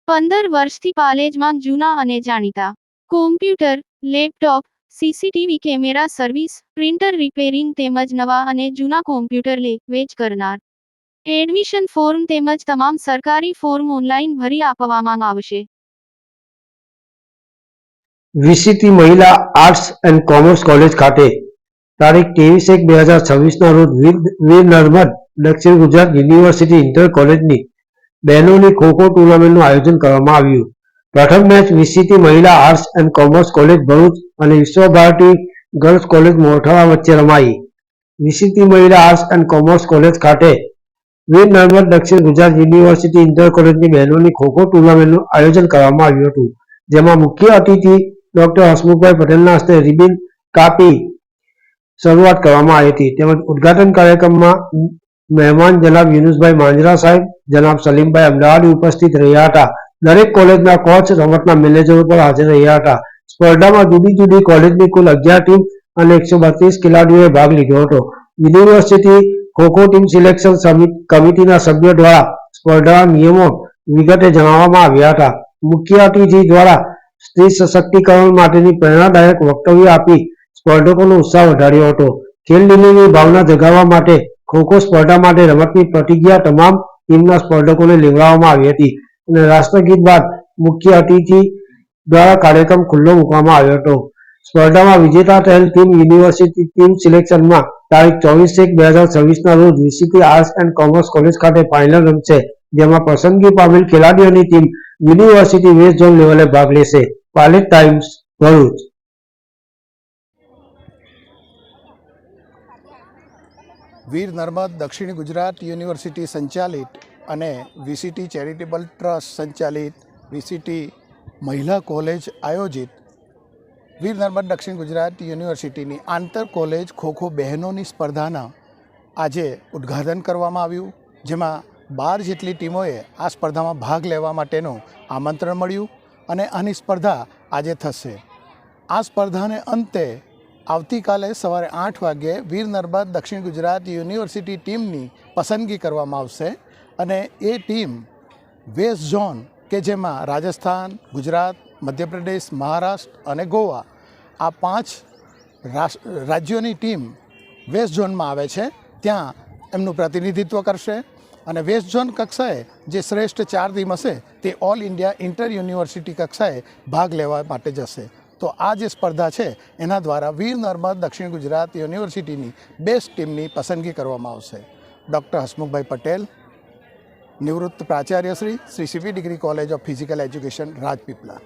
15 વર્ષથી પાલેજમાં જૂના અને જાણીતા computer, laptop, CCTV camera service, printer repairing તેમજ નવા અને જૂના કોમ્પ્યુટર લે વેચ કરનાર. એડમિશન ફોર્મ તેમજ તમામ સરકારી ફોર્મ ઓનલાઈન ભરી આપવામાં આવશે. વીસીટી મહિલા આર્ટ્સ એન્ડ કોમર્સ કોલેજ ખાતે તારીખ 23/1/2026ના રોજ વીર નર્મદ દક્ષિણ ગુજરાત યુનિવર્સિટી ઇન્ટર કોલેજની બહેનોની ખો-ખો ટુર્નામેન્ટનું આયોજન કરવામાં આવ્યું. પ્રથમ મેચ વીસીટી મહિલા arts and commerce college Bharuch અને વિશ્વભારતી ગર્લ્સ કોલેજ મોઠવા વચ્ચે રમાઈ. વીસીટી મહિલા આર્ટ્સ એન્ડ કોમર્સ કોલેજ ખાતે વીર નર્મદ દક્ષિણ ગુજરાત યુનિવર્સિટી ઇન્ટર કોલેજની બહેનોની ખો-ખો ટુર્નામેન્ટનું આયોજન કરવામાં આવ્યું હતું, જેમાં મુખ્ય અતિથિ ડોક્ટર હસમુખભાઈ પટેલના હસ્તે રિબિન કાપી શરૂઆત કરવામાં આવી હતી. તેમજ ઉદ્ઘાટન કાર્યક્રમમાં મહેમાન જનાબ યુનુસભાઈ માંજરા સાહેબ, જનાબ સલીમભાઈ અમદાવાદી ઉપસ્થિત રહ્યા હતા. દરેક કોલેજના કોચ, રમતના મેનેજરો પણ હાજર રહ્યા હતા. સ્પર્ધામાં જુદી જુદી કોલેજની કુલ 11 ટીમ અને 132 ખેલાડીઓએ ભાગ લીધો હતો. યુનિવર્સિટી ખો-ખો ટીમ સિલેક્શન કમિટીના સભ્યો દ્વારા સ્પર્ધાના નિયમો વિગતે જણાવવામાં આવ્યા હતા. મુખ્ય અતિથિ દ્વારા સ્ત્રી સશક્તિકરણ માટેની પ્રેરણાદાયક વક્તવ્ય આપી સ્પર્ધકોનો ઉત્સાહ વધાર્યો હતો. ખેલદિલીની ભાવના જગાવવા માટે ખો-ખો સ્પર્ધા માટે રમતની પ્રતિજ્ઞા તમામ ટીમના સ્પર્ધકોને લેવડાવવામાં આવી હતી અને રાષ્ટ્રગીત બાદ મુખ્ય અતિથિ દ્વારા કાર્યક્રમ ખુલ્લો મૂકવામાં આવ્યો હતો. સ્પર્ધામાં વિજેતા થયેલ ટીમ યુનિવર્સિટી ટીમ સિલેક્શનમાં તારીખ 24/1/2026ના રોજ VCT arts and commerce college ખાતે ફાઇનલ રમશે, જેમાં પસંદગી પામેલ ખેલાડીઓની ટીમ યુનિવર્સિટી વેસ્ટ ઝોન લેવલે ભાગ લેશે. પાલેજ ટાઈમ્સ, ભરૂચ. વીર નર્મદ દક્ષિણ ગુજરાત યુનિવર્સિટી સંચાલિત અને વીસીટી ચેરિટેબલ ટ્રસ્ટ સંચાલિત વીસીટી મહિલા કોલેજ આયોજિત વીર નર્મદ દક્ષિણ ગુજરાત યુનિવર્સિટીની આંતર કોલેજ ખો-ખો બહેનોની સ્પર્ધાના આજે ઉદ્ઘાટન કરવામાં આવ્યું, જેમાં 12 જેટલી ટીમોએ આ સ્પર્ધામાં ભાગ લેવા માટેનું આમંત્રણ મળ્યું અને આની સ્પર્ધા આજે થશે. આ સ્પર્ધાને અંતે આવતીકાલે સવારે 8 વાગ્યે વીર નર્મદ દક્ષિણ ગુજરાત યુનિવર્સિટી ટીમની પસંદગી કરવામાં આવશે અને એ ટીમ વેસ્ટ ઝોન કે જેમાં રાજસ્થાન, ગુજરાત, મધ્યપ્રદેશ, મહારાષ્ટ્ર અને ગોવા આ 5 રાજ્યોની ટીમ વેસ્ટ ઝોનમાં આવે છે, ત્યાં એમનું પ્રતિનિધિત્વ કરશે અને વેસ્ટ ઝોન કક્ષાએ જે શ્રેષ્ઠ 4 ટીમ હશે તે ઓલ ઇન્ડિયા ઇન્ટર યુનિવર્સિટી કક્ષાએ ભાગ લેવા માટે જશે. તો આ જે સ્પર્ધા છે એના દ્વારા વીર નર્મદ દક્ષિણ ગુજરાત યુનિવર્સિટીની બેસ્ટ ટીમની પસંદગી કરવામાં આવશે. ડૉક્ટર હસમુખભાઈ પટેલ, નિવૃત્ત પ્રાચાર્ય Shri CP degree college of physical education, Rajpipla.